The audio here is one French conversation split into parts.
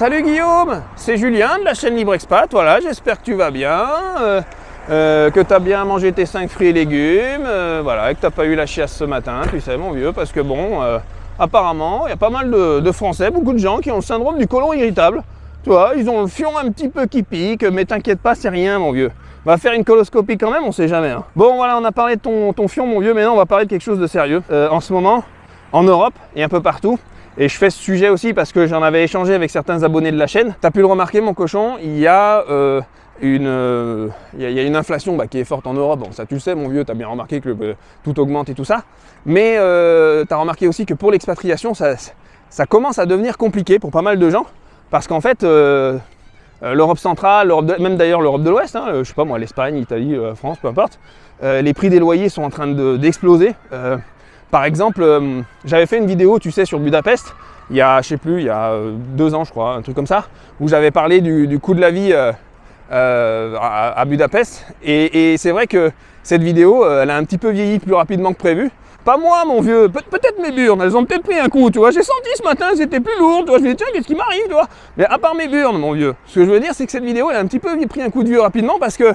Salut Guillaume, c'est Julien de la chaîne Libre Expat, voilà, j'espère que tu vas bien, que tu as bien mangé tes 5 fruits et légumes, voilà, et que tu n'as pas eu la chiasse ce matin, tu sais mon vieux, parce que bon, apparemment, il y a pas mal de Français, beaucoup de gens qui ont le syndrome du côlon irritable, tu vois, ils ont le fion un petit peu qui pique, mais t'inquiète pas, c'est rien mon vieux. On va faire une coloscopie quand même, on sait jamais. Hein. Bon voilà, on a parlé de ton fion mon vieux, maintenant on va parler de quelque chose de sérieux. En ce moment, en Europe et un peu partout, et je fais ce sujet aussi parce que j'en avais échangé avec certains abonnés de la chaîne. Tu as pu le remarquer mon cochon, il y a une inflation qui est forte en Europe. Bon ça tu le sais mon vieux, tu as bien remarqué que tout augmente et tout ça. Mais tu as remarqué aussi que pour l'expatriation, ça commence à devenir compliqué pour pas mal de gens. Parce qu'en fait, l'Europe centrale, même d'ailleurs l'Europe de l'Ouest, hein, je sais pas moi, l'Espagne, l'Italie, France, peu importe, les prix des loyers sont en train d'exploser. Par exemple, j'avais fait une vidéo, tu sais, sur Budapest, il y a, je sais plus, il y a 2 ans je crois, un truc comme ça, où j'avais parlé du coût de la vie à Budapest. Et c'est vrai que cette vidéo, elle a un petit peu vieilli plus rapidement que prévu. Pas moi mon vieux, peut-être mes burnes, elles ont peut-être pris un coup, tu vois. J'ai senti ce matin, c'était plus lourd, tu vois. Je me dis tiens, qu'est-ce qui m'arrive, tu vois. Mais à part mes burnes mon vieux, ce que je veux dire c'est que cette vidéo, elle a un petit peu pris un coup de vieux rapidement parce que,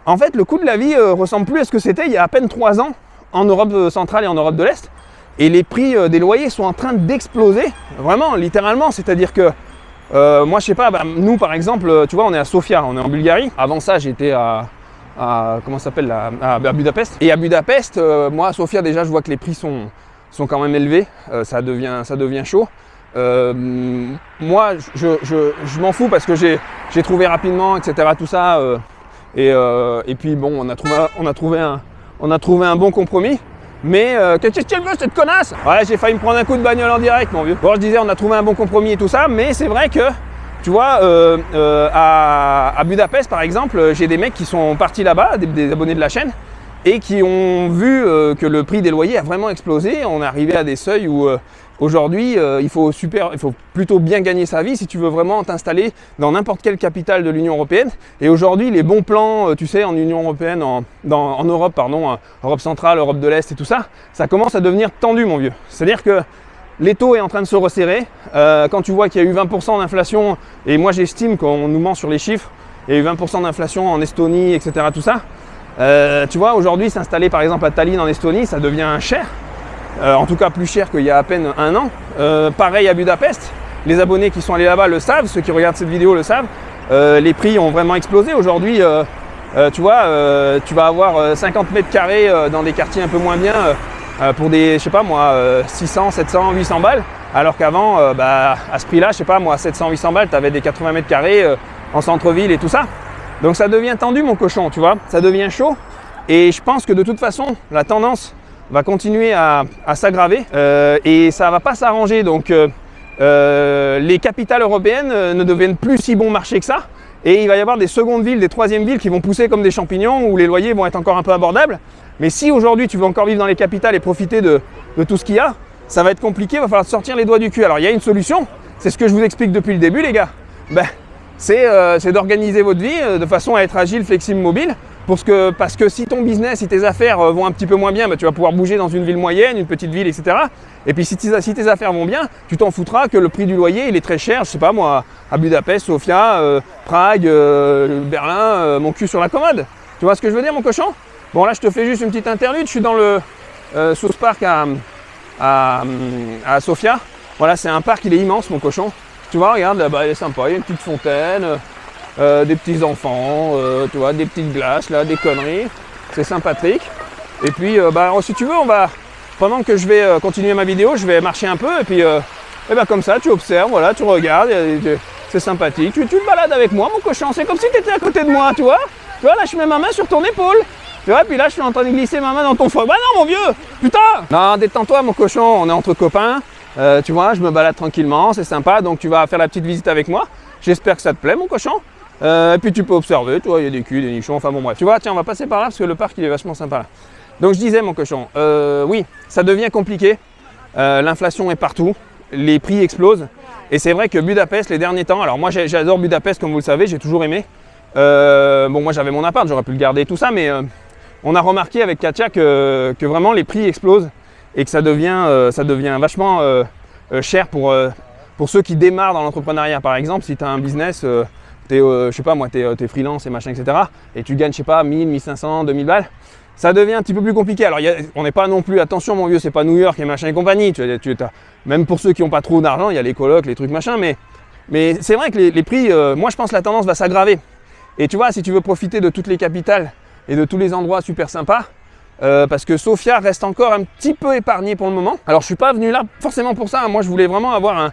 en fait, le coût de la vie ressemble plus à ce que c'était il y a à peine 3 ans en Europe centrale et en Europe de l'Est. Et les prix des loyers sont en train d'exploser, vraiment, littéralement. C'est-à-dire que, moi je sais pas, nous par exemple, tu vois, on est à Sofia, on est en Bulgarie. Avant ça, j'étais comment ça s'appelle, à Budapest. Et à Budapest, moi à Sofia déjà je vois que les prix sont quand même élevés, ça devient chaud. Moi je m'en fous parce que j'ai trouvé rapidement, etc. tout ça. Et puis bon, on a trouvé un bon compromis. Mais qu'est-ce qu'elle veut cette connasse? Ouais, j'ai failli me prendre un coup de bagnole en direct mon vieux. Bon, je disais on a trouvé un bon compromis et tout ça, mais c'est vrai que tu vois, à Budapest par exemple, j'ai des mecs qui sont partis là-bas, des abonnés de la chaîne, et qui ont vu que le prix des loyers a vraiment explosé. On est arrivé à des seuils où aujourd'hui il faut plutôt bien gagner sa vie si tu veux vraiment t'installer dans n'importe quelle capitale de l'Union Européenne. Et aujourd'hui les bons plans, tu sais, en Union Européenne, en Europe, pardon, Europe centrale, Europe de l'Est et tout ça, ça commence à devenir tendu mon vieux. C'est-à-dire que les taux est en train de se resserrer. Quand tu vois qu'il y a eu 20% d'inflation, et moi j'estime qu'on nous ment sur les chiffres, il y a eu 20% d'inflation en Estonie, etc. tout ça. Tu vois, aujourd'hui s'installer par exemple à Tallinn en Estonie, ça devient cher. En tout cas plus cher qu'il y a à peine 1 an. Pareil à Budapest, les abonnés qui sont allés là-bas le savent, ceux qui regardent cette vidéo le savent. Les prix ont vraiment explosé. Aujourd'hui, tu vois, tu vas avoir 50 mètres carrés dans des quartiers un peu moins bien. Pour des, je sais pas moi, 600, 700, 800 balles, alors qu'avant, à ce prix-là, je sais pas moi, 700, 800 balles, tu avais des 80 mètres carrés en centre-ville et tout ça. Donc ça devient tendu mon cochon, tu vois, ça devient chaud. Et je pense que de toute façon, la tendance va continuer à s'aggraver et ça va pas s'arranger. Donc les capitales européennes ne deviennent plus si bon marché que ça. Et il va y avoir des secondes villes, des troisièmes villes qui vont pousser comme des champignons où les loyers vont être encore un peu abordables. Mais si aujourd'hui tu veux encore vivre dans les capitales et profiter de tout ce qu'il y a, ça va être compliqué, il va falloir sortir les doigts du cul. Alors il y a une solution, c'est ce que je vous explique depuis le début les gars. C'est d'organiser votre vie de façon à être agile, flexible, mobile. Parce que si ton business, si tes affaires vont un petit peu moins bien, tu vas pouvoir bouger dans une ville moyenne, une petite ville, etc. Et puis si tes affaires vont bien, tu t'en foutras que le prix du loyer il est très cher, je sais pas moi, à Budapest, Sofia, Prague, Berlin, mon cul sur la commode. Tu vois ce que je veux dire mon cochon? Bon là je te fais juste une petite interlude, je suis dans le South Park à Sofia. Voilà, c'est un parc, il est immense mon cochon. Tu vois, regarde là-bas, il est sympa, il y a une petite fontaine, des petits enfants, tu vois, des petites glaces là, des conneries. C'est sympathique. Et puis si tu veux, pendant que je vais continuer ma vidéo, je vais marcher un peu et puis comme ça tu observes, voilà, tu regardes, c'est sympathique. Tu te balades avec moi mon cochon, c'est comme si tu étais à côté de moi, tu vois. Tu vois, là je mets ma main sur ton épaule. Tu vois, puis là je suis en train de glisser ma main dans ton foie. Bah non mon vieux, putain. Non, détends-toi mon cochon, on est entre copains. Tu vois, je me balade tranquillement, c'est sympa. Donc tu vas faire la petite visite avec moi. J'espère que ça te plaît mon cochon. Et puis tu peux observer, tu vois, il y a des culs, des nichons, enfin bon bref. Tu vois, tiens, on va passer par là parce que le parc il est vachement sympa là. Donc je disais mon cochon, oui, ça devient compliqué. L'inflation est partout, les prix explosent. Et c'est vrai que Budapest les derniers temps, alors moi j'adore Budapest comme vous le savez, j'ai toujours aimé. Bon moi j'avais mon appart, j'aurais pu le garder tout ça, mais on a remarqué avec Katia que vraiment les prix explosent et que ça devient vachement cher pour ceux qui démarrent dans l'entrepreneuriat, par exemple, si tu as un business, je sais pas moi, t'es freelance et machin, etc. Et tu gagnes, je sais pas, 1000, 1500, 2000 balles, ça devient un petit peu plus compliqué. Alors, on n'est pas non plus, attention mon vieux, c'est pas New York et machin et compagnie. Même pour ceux qui n'ont pas trop d'argent, il y a les colocs, les trucs machin, mais c'est vrai que les prix, moi je pense que la tendance va s'aggraver. Et tu vois, si tu veux profiter de toutes les capitales et de tous les endroits super sympas, parce que Sofia reste encore un petit peu épargnée pour le moment. Alors je suis pas venu là forcément pour ça, moi je voulais vraiment avoir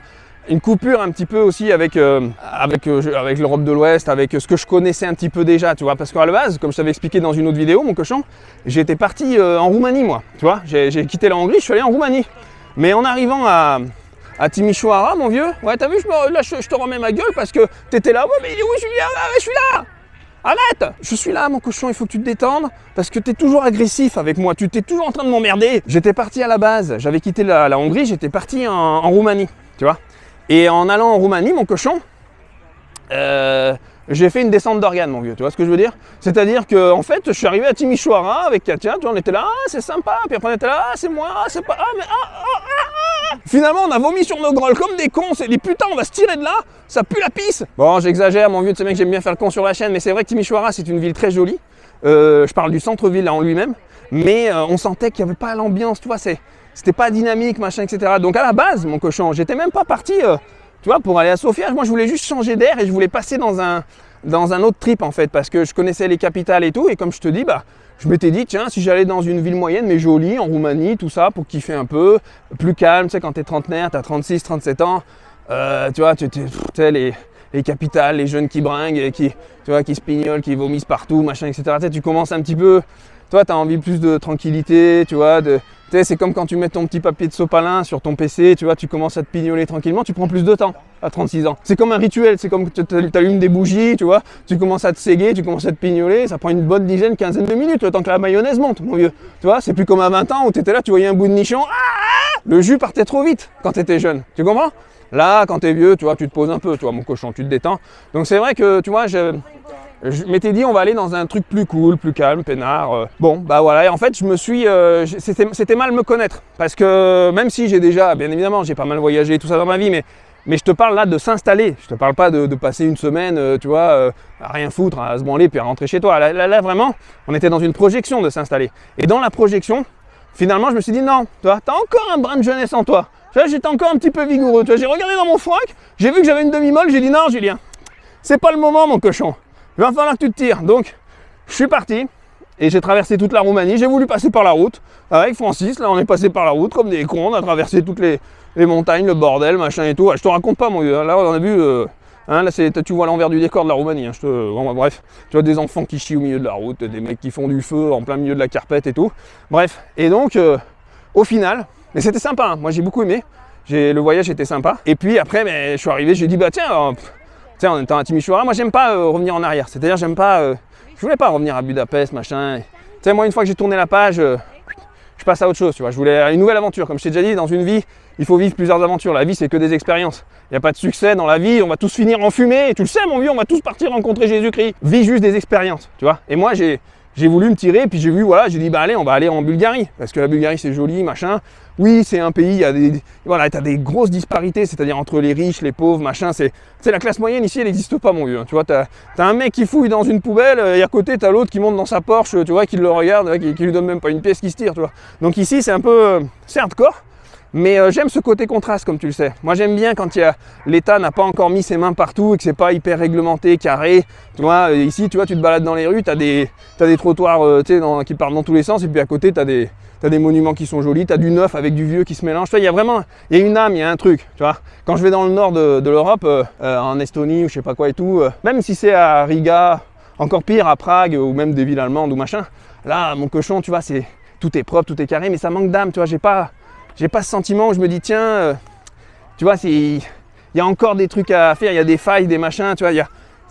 une coupure un petit peu aussi avec l'Europe de l'Ouest, avec ce que je connaissais un petit peu déjà, tu vois, parce qu'à la base, comme je t'avais expliqué dans une autre vidéo, mon cochon, j'étais parti en Roumanie moi, tu vois, j'ai quitté la Hongrie, je suis allé en Roumanie. Mais en arrivant à Timișoara, mon vieux, ouais t'as vu, là je te remets ma gueule parce que t'étais là, ouais mais il est où Julien? Je suis là. Arrête! Je suis là mon cochon, il faut que tu te détendes parce que tu es toujours agressif avec moi, tu t'es toujours en train de m'emmerder. J'étais parti à la base, j'avais quitté la Hongrie, j'étais parti en Roumanie, tu vois. Et en allant en Roumanie, mon cochon, j'ai fait une descente d'organes mon vieux, tu vois ce que je veux dire? C'est-à-dire que en fait, je suis arrivé à Timișoara avec Katia, tu vois, on était là, ah, c'est sympa, puis après on était là, ah, c'est moi, ah, c'est pas, ah, mais Finalement, on a vomi sur nos grolles comme des cons, on s'est dit putain, on va se tirer de là, ça pue la pisse. Bon, j'exagère, mon vieux, de ce mec, j'aime bien faire le con sur la chaîne, mais c'est vrai que Timișoara, c'est une ville très jolie. Je parle du centre-ville en lui-même, mais on sentait qu'il n'y avait pas l'ambiance, tu vois, c'était pas dynamique, machin, etc. Donc à la base, mon cochon, j'étais même pas parti, tu vois, pour aller à Sofia. Moi, je voulais juste changer d'air et je voulais passer dans un autre trip en fait, parce que je connaissais les capitales et tout, et comme je te dis, bah, je m'étais dit, tiens, si j'allais dans une ville moyenne, mais jolie, en Roumanie, tout ça, pour kiffer un peu, plus calme, tu sais, quand t'es trentenaire, t'as 36, 37 ans, tu vois, tu sais, les capitales, les jeunes qui bringuent, tu vois, qui se pignolent, qui vomissent partout, machin, etc. Tu sais, tu commences un petit peu, toi, tu as envie plus de tranquillité, tu vois, tu sais, c'est comme quand tu mets ton petit papier de sopalin sur ton PC, tu vois, tu commences à te pignoler tranquillement, tu prends plus de temps à 36 ans. C'est comme un rituel, c'est comme que tu allumes des bougies, tu vois, tu commences à te séguer, tu commences à te pignoler, ça prend une bonne dizaine, quinzaine de minutes, le temps que la mayonnaise monte, mon vieux. Tu vois, c'est plus comme à 20 ans où tu étais là, tu voyais un bout de nichon, le jus partait trop vite quand tu étais jeune, tu comprends? Là, quand tu es vieux, tu vois, tu te poses un peu, tu vois, mon cochon, tu te détends. Donc c'est vrai que, tu vois, je m'étais dit, on va aller dans un truc plus cool, plus calme, peinard. Bon, bah voilà, et en fait, c'était mal me connaître. Parce que même si j'ai déjà, bien évidemment, j'ai pas mal voyagé et tout ça dans ma vie, mais je te parle là de s'installer. Je te parle pas de passer une semaine, tu vois, à rien foutre, à se branler, puis à rentrer chez toi. Là, vraiment, on était dans une projection de s'installer. Et dans la projection, finalement, je me suis dit, non, tu vois, t'as encore un brin de jeunesse en toi. J'étais encore un petit peu vigoureux. Tu vois, j'ai regardé dans mon froc, j'ai vu que j'avais une demi-molle, j'ai dit, non, Julien, c'est pas le moment, mon cochon. Il va falloir que tu te tires. Donc, je suis parti et j'ai traversé toute la Roumanie. J'ai voulu passer par la route avec Francis. Là, on est passé par la route comme des cons. On a traversé toutes les montagnes, le bordel, machin et tout. Je te raconte pas, mon vieux. Là, on a vu. Là, tu vois l'envers du décor de la Roumanie. Hein. Bon, bref, tu vois des enfants qui chient au milieu de la route, des mecs qui font du feu en plein milieu de la carpette et tout. Bref. Et donc, au final, mais c'était sympa. Hein. Moi, j'ai beaucoup aimé. Le voyage était sympa. Et puis après, je suis arrivé. J'ai dit, bah tiens. Tu sais, en étant à Timișoara, moi j'aime pas revenir en arrière. C'est-à-dire, je voulais pas revenir à Budapest, machin. Tu sais, moi une fois que j'ai tourné la page, je passe à autre chose, tu vois. Je voulais une nouvelle aventure. Comme je t'ai déjà dit, dans une vie, il faut vivre plusieurs aventures. La vie, c'est que des expériences. Il n'y a pas de succès dans la vie, on va tous finir en fumée. Et tu le sais, mon vieux, on va tous partir rencontrer Jésus-Christ. Vis juste des expériences, tu vois. Et moi, j'ai voulu me tirer, puis j'ai vu, voilà, j'ai dit, bah allez, on va aller en Bulgarie. Parce que la Bulgarie, c'est joli, machin. Oui, c'est un pays, t'as des grosses disparités, c'est-à-dire entre les riches, les pauvres, machin. C'est la classe moyenne ici, elle n'existe pas, mon vieux. Tu vois, t'as un mec qui fouille dans une poubelle, et à côté, t'as l'autre qui monte dans sa Porsche, tu vois, qui le regarde, qui lui donne même pas une pièce qui se tire, tu vois. Donc ici, c'est un peu, c'est hardcore. Mais j'aime ce côté contraste, comme tu le sais. Moi, j'aime bien quand l'État n'a pas encore mis ses mains partout et que c'est pas hyper réglementé, carré. Tu vois, ici, tu vois, tu te balades dans les rues, t'as des trottoirs qui partent dans tous les sens, et puis à côté, t'as des monuments qui sont jolis, t'as du neuf avec du vieux qui se mélange. Tu vois, il y a une âme, il y a un truc. Tu vois, quand je vais dans le nord de l'Europe, en Estonie ou je sais pas quoi et tout, même si c'est à Riga, encore pire à Prague ou même des villes allemandes ou machin, là, mon cochon, tu vois, tout est propre, tout est carré, mais ça manque d'âme. Tu vois, j'ai pas ce sentiment où je me dis tiens, tu vois, il y a encore des trucs à faire, il y a des failles, des machins, tu vois,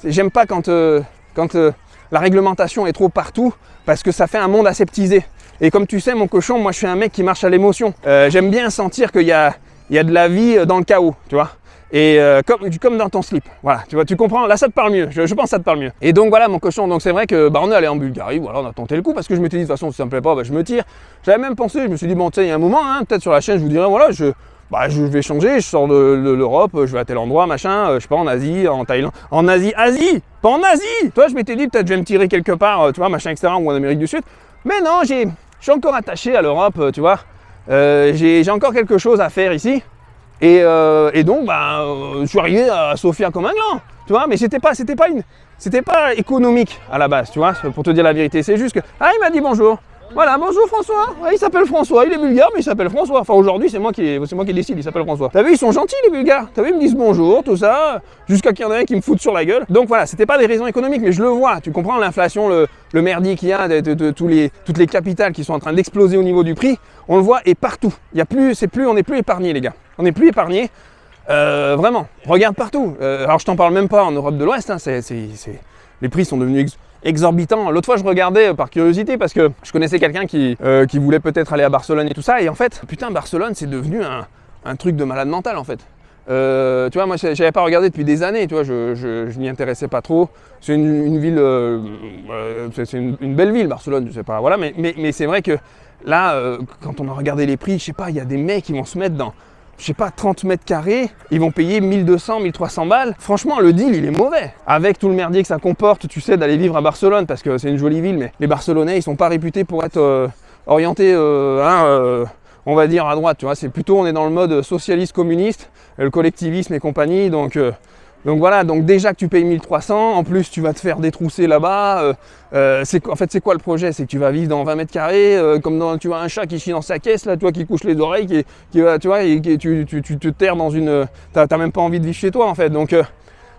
j'aime pas quand la réglementation est trop partout parce que ça fait un monde aseptisé. Et comme tu sais, mon cochon, moi je suis un mec qui marche à l'émotion. J'aime bien sentir qu'il y a de la vie dans le chaos, tu vois. Et comme dans ton slip, voilà, tu vois, tu comprends, là ça te parle mieux, je pense que ça te parle mieux. Et donc voilà mon cochon, donc c'est vrai que on est allé en Bulgarie, voilà, on a tenté le coup parce que je m'étais dit de toute façon si ça me plaît pas, je me tire. J'avais même pensé, je me suis dit bon tu sais il y a un moment, hein, peut-être sur la chaîne je vous dirais voilà, bah je vais changer, je sors de l'Europe, je vais à tel endroit, machin, je sais pas, en Asie, en Thaïlande, en Asie, pas en Asie. Toi, je m'étais dit peut-être je vais me tirer quelque part, tu vois, machin, etc., ou en Amérique du Sud. Mais non, je suis encore attaché à l'Europe, tu vois. J'ai encore quelque chose à faire ici. Et donc, bah, je suis arrivé à Sofia comme un gland, tu vois. Mais c'était pas économique à la base, tu vois, pour te dire la vérité. C'est juste que, ah, il m'a dit bonjour. Voilà, bonjour François. Ouais, il s'appelle François, il est bulgare, mais il s'appelle François. Enfin, aujourd'hui, c'est moi qui décide, il s'appelle François. T'as vu, ils sont gentils les Bulgares. T'as vu, ils me disent bonjour, tout ça, jusqu'à qu'il y en ait un qui me foute sur la gueule. Donc voilà, c'était pas des raisons économiques, mais je le vois. Tu comprends l'inflation, le merdier qu'il y a de toutes les capitales qui sont en train d'exploser au niveau du prix. On le voit et partout. On n'est plus épargnés, les gars. On n'est plus épargnés. Vraiment, regarde partout. Alors, je t'en parle même pas en Europe de l'Ouest. Hein, les prix sont devenus exorbitant. L'autre fois, je regardais par curiosité parce que je connaissais quelqu'un qui voulait peut-être aller à Barcelone et tout ça. Et en fait, putain, Barcelone, c'est devenu un truc de malade mental en fait. Tu vois, moi, j'avais pas regardé depuis des années. Tu vois, je m'y intéressais pas trop. C'est une ville, c'est une belle ville, Barcelone. Je sais pas. Voilà, mais c'est vrai que là, quand on a regardé les prix, je sais pas, il y a des mecs qui vont se mettre dans, je sais pas, 30 mètres carrés, ils vont payer 1200, 1300 balles. Franchement, le deal, il est mauvais. Avec tout le merdier que ça comporte, tu sais, d'aller vivre à Barcelone, parce que c'est une jolie ville, mais les Barcelonais, ils sont pas réputés pour être orientés, on va dire, à droite, tu vois. C'est plutôt, on est dans le mode socialiste, communiste, le collectivisme et compagnie, donc voilà, donc déjà que tu payes 1300, en plus tu vas te faire détrousser là-bas. En fait, c'est quoi le projet? C'est que tu vas vivre dans 20 mètres carrés, comme dans, tu vois, un chat qui chie dans sa caisse, là, toi qui couche les oreilles, qui va, tu vois, et tu te terres dans une... T'as même pas envie de vivre chez toi, en fait. Donc,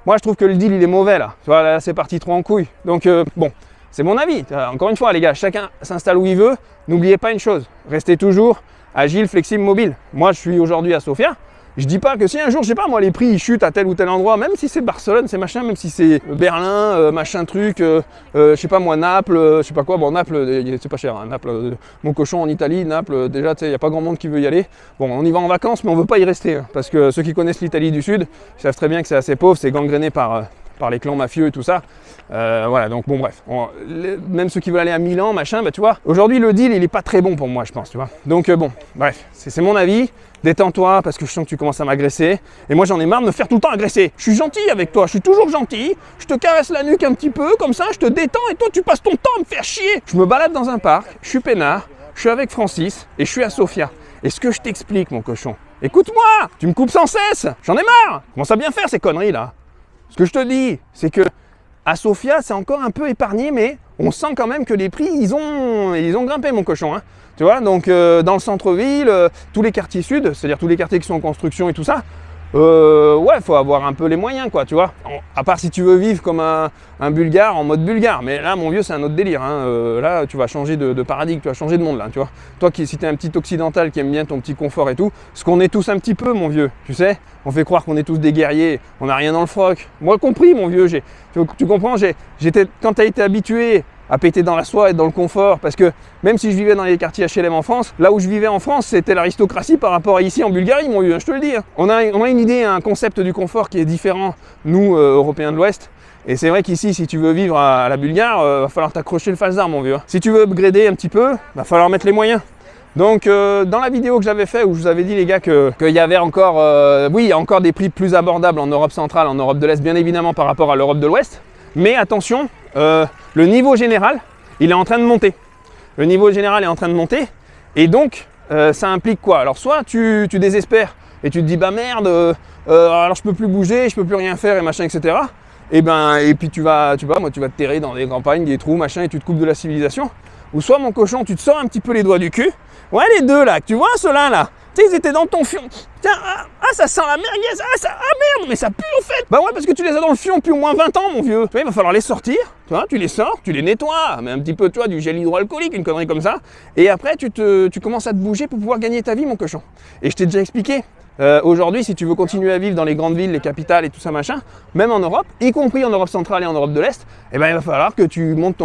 moi, je trouve que le deal, il est mauvais, là. Tu vois, là, c'est parti trop en couille. Donc, bon, c'est mon avis. Encore une fois, les gars, chacun s'installe où il veut. N'oubliez pas une chose, restez toujours agile, flexible, mobile. Moi, je suis aujourd'hui à Sofia. Je dis pas que si un jour, je sais pas moi, les prix ils chutent à tel ou tel endroit, même si c'est Barcelone, c'est machin, même si c'est Berlin, machin truc, je sais pas moi, Naples, je sais pas quoi, bon Naples, c'est pas cher, hein, Naples, mon cochon en Italie, Naples, déjà tu sais, il n'y a pas grand monde qui veut y aller. Bon, on y va en vacances, mais on veut pas y rester, hein, parce que ceux qui connaissent l'Italie du Sud, ils savent très bien que c'est assez pauvre, c'est gangréné par les clans mafieux et tout ça. Voilà, donc bon bref, même ceux qui veulent aller à Milan, machin, bah tu vois, aujourd'hui le deal il est pas très bon pour moi je pense, tu vois. Donc bon, bref, c'est mon avis, détends-toi parce que je sens que tu commences à m'agresser, et moi j'en ai marre de me faire tout le temps agresser. Je suis gentil avec toi, je suis toujours gentil, je te caresse la nuque un petit peu, comme ça, je te détends, et toi tu passes ton temps à me faire chier. Je me balade dans un parc, je suis peinard, je suis avec Francis, et je suis à Sofia. Et ce que je t'explique mon cochon, écoute-moi, tu me coupes sans cesse, j'en ai marre, commence à bien faire ces conneries là. Ce que je te dis, c'est que à Sofia, c'est encore un peu épargné, mais on sent quand même que les prix, ils ont grimpé, mon cochon. Hein. Tu vois, donc dans le centre-ville, tous les quartiers sud, c'est-à-dire tous les quartiers qui sont en construction et tout ça, ouais, faut avoir un peu les moyens, quoi, tu vois. À part si tu veux vivre comme un Bulgare en mode bulgare. Mais là, mon vieux, c'est un autre délire. Hein. Là, tu vas changer de paradigme, tu vas changer de monde, là, tu vois. Toi, si t'es un petit occidental qui aime bien ton petit confort et tout, ce qu'on est tous un petit peu, mon vieux, tu sais. On fait croire qu'on est tous des guerriers, on n'a rien dans le froc. Moi compris, mon vieux, tu comprends, quand tu as été habitué à péter dans la soie et dans le confort, parce que même si je vivais dans les quartiers HLM en France, là où je vivais en France, c'était l'aristocratie par rapport à ici en Bulgarie, mon vieux, je te le dis. Hein. On a une idée, un concept du confort qui est différent, nous, Européens de l'Ouest. Et c'est vrai qu'ici, si tu veux vivre à la Bulgare, va falloir t'accrocher le falzar, mon vieux. Si tu veux upgrader un petit peu, va falloir mettre les moyens. Donc dans la vidéo que j'avais fait où je vous avais dit les gars qu'il y avait encore, oui, il y a encore des prix plus abordables en Europe centrale, en Europe de l'Est bien évidemment par rapport à l'Europe de l'Ouest, mais attention, le niveau général il est en train de monter. Le niveau général est en train de monter et donc ça implique quoi? Alors soit tu désespères et tu te dis bah merde, alors je peux plus bouger, je peux plus rien faire et machin etc. Et puis tu vas te terrer dans des campagnes, des trous machin et tu te coupes de la civilisation. Ou soit mon cochon, tu te sors un petit peu les doigts du cul. Ouais, les deux là, tu vois ceux-là là. Tu sais, ils étaient dans ton fion. Tiens, ça sent la merguez. Merde, mais ça pue en fait. Bah ouais, parce que tu les as dans le fion depuis au moins 20 ans, mon vieux. Tu vois, il va falloir les sortir. Tu vois, tu les sors, tu les nettoies. Mais un petit peu, tu vois, du gel hydroalcoolique, une connerie comme ça. Et après, tu commences à te bouger pour pouvoir gagner ta vie, mon cochon. Et je t'ai déjà expliqué. Aujourd'hui, si tu veux continuer à vivre dans les grandes villes, les capitales et tout ça machin, même en Europe, y compris en Europe centrale et en Europe de l'Est, eh ben il va falloir que tu montes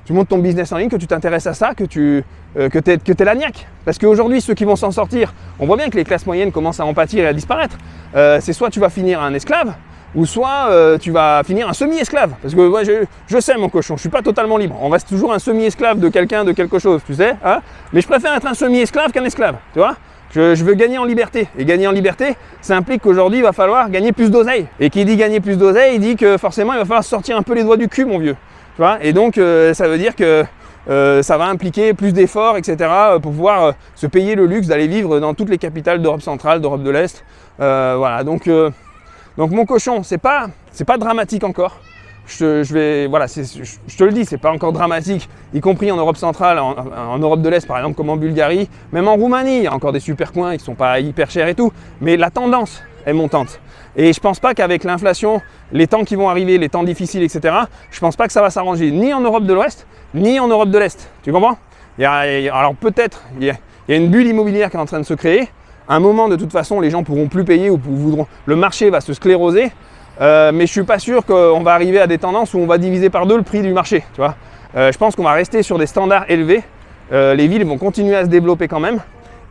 tu montes ton business en ligne, que tu t'intéresses à ça, que t'aies la niaque. Parce qu'aujourd'hui, ceux qui vont s'en sortir, on voit bien que les classes moyennes commencent à en pâtir et à disparaître. C'est soit tu vas finir un esclave, ou soit tu vas finir un semi-esclave. Parce que moi, je sais mon cochon, je suis pas totalement libre. On reste toujours un semi-esclave de quelqu'un, de quelque chose, tu sais. Hein, mais je préfère être un semi-esclave qu'un esclave, tu vois. Je veux gagner en liberté. Et gagner en liberté, ça implique qu'aujourd'hui, il va falloir gagner plus d'oseille. Et qui dit gagner plus d'oseille, il dit que forcément, il va falloir sortir un peu les doigts du cul, mon vieux. Tu vois? Et donc, ça veut dire que ça va impliquer plus d'efforts, etc. Pour pouvoir se payer le luxe d'aller vivre dans toutes les capitales d'Europe centrale, d'Europe de l'Est. Voilà, donc mon cochon, c'est pas dramatique encore. Je te le dis, c'est pas encore dramatique, y compris en Europe centrale, en Europe de l'Est par exemple, comme en Bulgarie, même en Roumanie, il y a encore des super coins qui sont pas hyper chers et tout, mais la tendance est montante. Et je pense pas qu'avec l'inflation, les temps qui vont arriver, les temps difficiles, etc., je pense pas que ça va s'arranger ni en Europe de l'Ouest, ni en Europe de l'Est. Tu comprends? Alors peut-être, il y a une bulle immobilière qui est en train de se créer. À un moment, de toute façon, les gens pourront plus payer ou le marché va se scléroser. Mais je suis pas sûr qu'on va arriver à des tendances où on va diviser par 2 le prix du marché. Tu vois, je pense qu'on va rester sur des standards élevés. Les villes vont continuer à se développer quand même.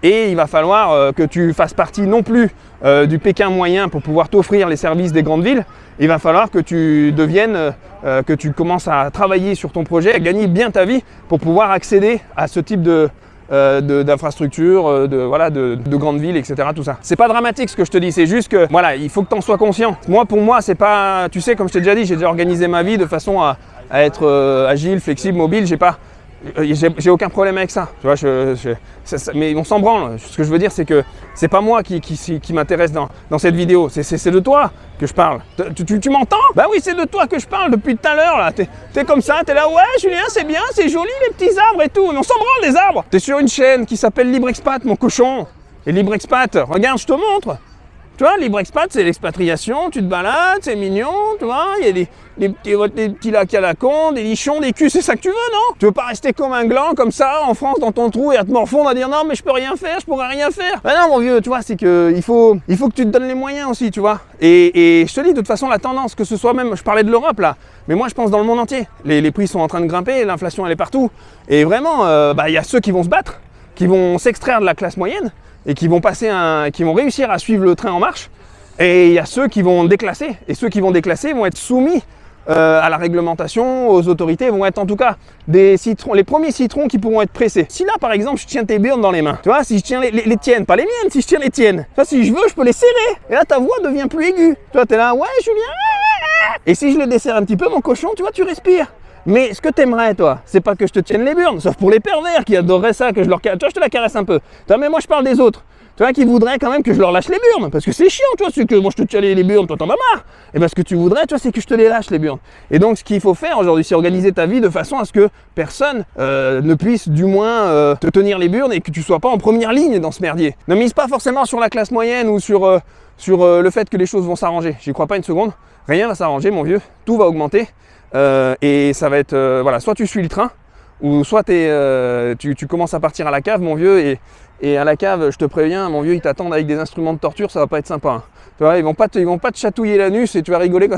Et il va falloir que tu fasses partie non plus du Pékin moyen pour pouvoir t'offrir les services des grandes villes. Il va falloir que tu deviennes, que tu commences à travailler sur ton projet, à gagner bien ta vie pour pouvoir accéder à ce type d'infrastructures, de grandes villes, etc. Tout ça. C'est pas dramatique ce que je te dis, c'est juste que voilà, il faut que tu en sois conscient. Pour moi, c'est pas, tu sais, comme je t'ai déjà dit, j'ai déjà organisé ma vie de façon à être agile, flexible, mobile. J'ai aucun problème avec ça. Tu vois, mais on s'en branle. Ce que je veux dire, c'est que c'est pas moi qui m'intéresse dans cette vidéo. C'est de toi que je parle. Tu m'entends? Bah oui, c'est de toi que je parle depuis tout à l'heure là. T'es comme ça, t'es là, ouais Julien, c'est bien, c'est joli les petits arbres et tout. Mais on s'en branle des arbres. T'es sur une chaîne qui s'appelle Libre-Expat, mon cochon. Et Libre-Expat, regarde, je te montre. Tu vois, Libre-Expat, c'est l'expatriation, tu te balades, c'est mignon, tu vois, il y a des petits lacs à la con, des lichons, des culs, c'est ça que tu veux, non? Tu veux pas rester comme un gland, comme ça, en France, dans ton trou, et à te morfondre, à dire non, mais je peux rien faire, je pourrais rien faire. Ben non, mon vieux, tu vois, c'est que il faut que tu te donnes les moyens aussi, tu vois. Et je te dis, de toute façon, la tendance, que ce soit même, je parlais de l'Europe, là, mais moi, je pense dans le monde entier. Les prix sont en train de grimper, l'inflation, elle est partout. Et vraiment, il y a ceux qui vont se battre, qui vont s'extraire de la classe moyenne, et qui vont réussir à suivre le train en marche. Et il y a ceux qui vont déclasser. Et ceux qui vont déclasser vont être soumis à la réglementation, aux autorités, vont être en tout cas les premiers citrons qui pourront être pressés. Si là, par exemple, je tiens tes burnes dans les mains, tu vois, si je tiens les tiennes, pas les miennes, si je tiens les tiennes, ça, si je veux, je peux les serrer. Et là, ta voix devient plus aiguë. Tu vois, t'es là, ouais, Julien. Et si je les desserre un petit peu, mon cochon, tu vois, tu respires. Mais ce que t'aimerais, toi, c'est pas que je te tienne les burnes, sauf pour les pervers qui adoreraient ça, que je leur caresse. Toi, je te la caresse un peu. Toi, mais moi, je parle des autres. Tu vois, qui voudraient quand même que je leur lâche les burnes, parce que c'est chiant, tu vois, c'est que moi je te tiens les burnes, toi t'en as marre. Et bien ce que tu voudrais, tu vois, c'est que je te les lâche les burnes. Et donc ce qu'il faut faire aujourd'hui, c'est organiser ta vie de façon à ce que personne ne puisse du moins te tenir les burnes et que tu sois pas en première ligne dans ce merdier. Ne mise pas forcément sur la classe moyenne ou sur le fait que les choses vont s'arranger. J'y crois pas une seconde. Rien va s'arranger, mon vieux. Tout va augmenter. Et ça va être, voilà, soit tu suis le train, ou soit tu commences à partir à la cave, mon vieux, et à la cave, je te préviens, mon vieux, ils t'attendent avec des instruments de torture, ça va pas être sympa. Hein. Tu vois, ils vont pas te chatouiller l'anus et tu vas rigoler comme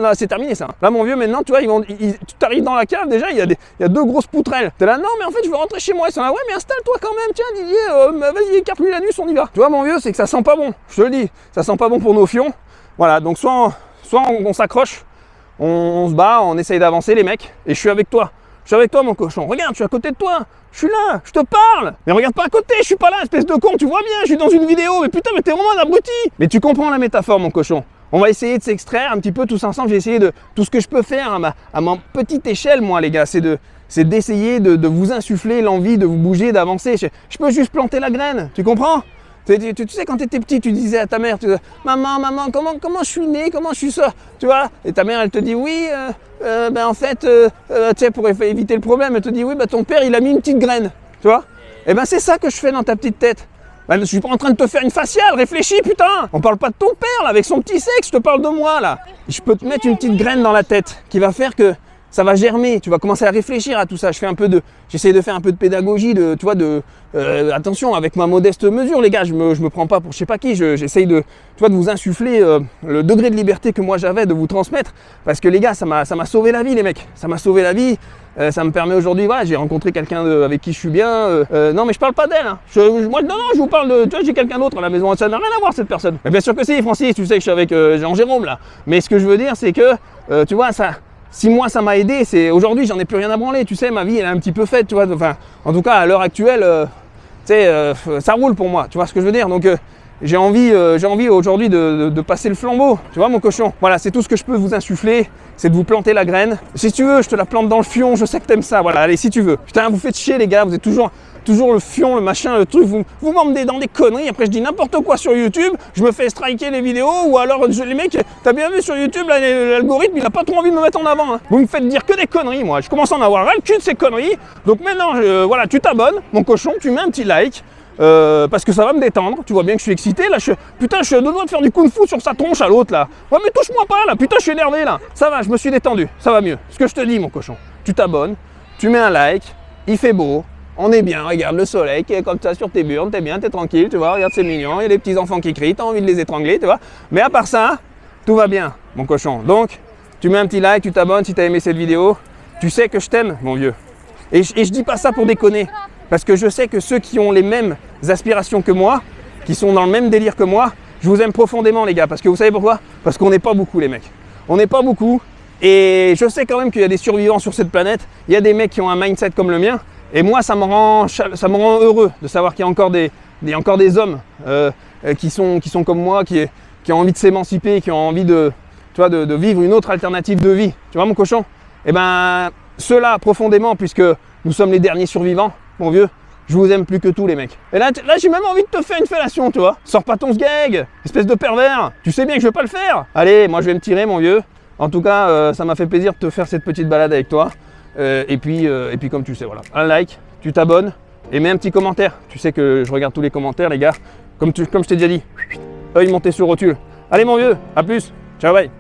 là, c'est terminé ça. Là, mon vieux, maintenant, tu vois, tu arrives dans la cave, déjà, il y a 2 grosses poutrelles. T'es là, non, mais en fait, je veux rentrer chez moi. Ils sont là, ouais, mais installe-toi quand même, tiens, Didier, vas-y, écarte-lui l'anus, on y va. Tu vois, mon vieux, c'est que ça sent pas bon, je te le dis, ça sent pas bon pour nos fions. Voilà, donc soit on s'accroche, on se bat, on essaye d'avancer, les mecs, et je suis avec toi. Je suis avec toi, mon cochon. Regarde, je suis à côté de toi. Je suis là, je te parle. Mais regarde pas à côté, je suis pas là, espèce de con. Tu vois bien, je suis dans une vidéo. Mais putain, mais t'es vraiment un abruti. Mais tu comprends la métaphore, mon cochon. On va essayer de s'extraire un petit peu tous ensemble. J'ai essayé de tout ce que je peux faire à ma petite échelle, moi, les gars. C'est d'essayer de vous insuffler l'envie de vous bouger, d'avancer. Je peux juste planter la graine. Tu comprends? Tu sais, quand tu étais petit, tu disais à ta mère, maman, comment je suis né, comment je suis ça, tu vois? Et ta mère, elle te dit, oui, en fait, tu sais, pour éviter le problème, elle te dit, oui, ton père, il a mis une petite graine, tu vois? Et ben, c'est ça que je fais dans ta petite tête. Je suis pas en train de te faire une faciale, réfléchis, putain! On parle pas de ton père, là, avec son petit sexe, je te parle de moi, là. Je peux te mettre une petite graine dans la tête qui va faire que ça va germer, tu vas commencer à réfléchir à tout ça. J'essaie de faire un peu de pédagogie, tu vois, attention, avec ma modeste mesure, les gars, je me prends pas pour je sais pas qui, j'essaye de vous insuffler le degré de liberté que moi j'avais de vous transmettre, parce que les gars, ça m'a sauvé la vie, les mecs, ça m'a sauvé la vie, ça me permet aujourd'hui, voilà, j'ai rencontré quelqu'un avec qui je suis bien, non mais je parle pas d'elle, hein. Moi, non, je vous parle de, tu vois, j'ai quelqu'un d'autre à la maison, ça n'a rien à voir cette personne. Mais bien sûr que si, Francis, tu sais que je suis avec Jean-Jérôme là, mais ce que je veux dire, c'est que, tu vois, ça... Si moi ça m'a aidé, c'est aujourd'hui j'en ai plus rien à branler, tu sais, ma vie elle est un petit peu faite, tu vois, enfin, en tout cas à l'heure actuelle, tu sais, ça roule pour moi, tu vois ce que je veux dire. Donc j'ai envie aujourd'hui de passer le flambeau, tu vois mon cochon. Voilà, c'est tout ce que je peux vous insuffler, c'est de vous planter la graine. Si tu veux, je te la plante dans le fion, je sais que t'aimes ça, voilà, allez, si tu veux. Putain, vous faites chier les gars, vous êtes toujours le fion, le machin, le truc, vous m'emmenez dans des conneries, après je dis n'importe quoi sur YouTube, je me fais striker les vidéos, ou alors les mecs, t'as bien vu sur YouTube, l'algorithme il a pas trop envie de me mettre en avant, hein. Vous me faites dire que des conneries, moi, je commence à en avoir ras le cul de ces conneries, donc maintenant, voilà, tu t'abonnes, mon cochon, tu mets un petit like, parce que ça va me détendre, tu vois bien que je suis excité, là, putain, je suis à deux doigts de faire du kung-fu sur sa tronche à l'autre, là. Ouais, mais touche-moi pas, là, putain, je suis énervé, là. Ça va, je me suis détendu, ça va mieux. Ce que je te dis, mon cochon, tu t'abonnes, tu mets un like, il fait beau, on est bien, regarde le soleil qui est comme ça sur tes burnes, t'es bien, t'es tranquille, tu vois, regarde, c'est mignon, il y a des petits enfants qui crient, t'as envie de les étrangler, tu vois. Mais à part ça, tout va bien, mon cochon. Donc, tu mets un petit like, tu t'abonnes si t'as aimé cette vidéo, tu sais que je t'aime, mon vieux. Et je dis pas ça pour déconner. Parce que je sais que ceux qui ont les mêmes aspirations que moi, qui sont dans le même délire que moi, je vous aime profondément les gars. Parce que vous savez pourquoi? Parce qu'on n'est pas beaucoup les mecs. On n'est pas beaucoup. Et je sais quand même qu'il y a des survivants sur cette planète. Il y a des mecs qui ont un mindset comme le mien. Et moi, ça me rend heureux de savoir qu'il y a encore des hommes qui sont comme moi, qui ont envie de s'émanciper, qui ont envie de vivre une autre alternative de vie. Tu vois mon cochon? Et ben, ceux-là profondément, puisque nous sommes les derniers survivants, mon vieux, je vous aime plus que tous les mecs. Et là j'ai même envie de te faire une fellation, tu vois. Sors pas ton sgeg, espèce de pervers. Tu sais bien que je vais pas le faire. Allez, moi je vais me tirer, mon vieux. En tout cas, ça m'a fait plaisir de te faire cette petite balade avec toi. Et puis comme tu sais, voilà. Un like, tu t'abonnes et mets un petit commentaire. Tu sais que je regarde tous les commentaires, les gars. Comme je t'ai déjà dit, œil monté sur rotule. Allez, mon vieux, à plus. Ciao, bye.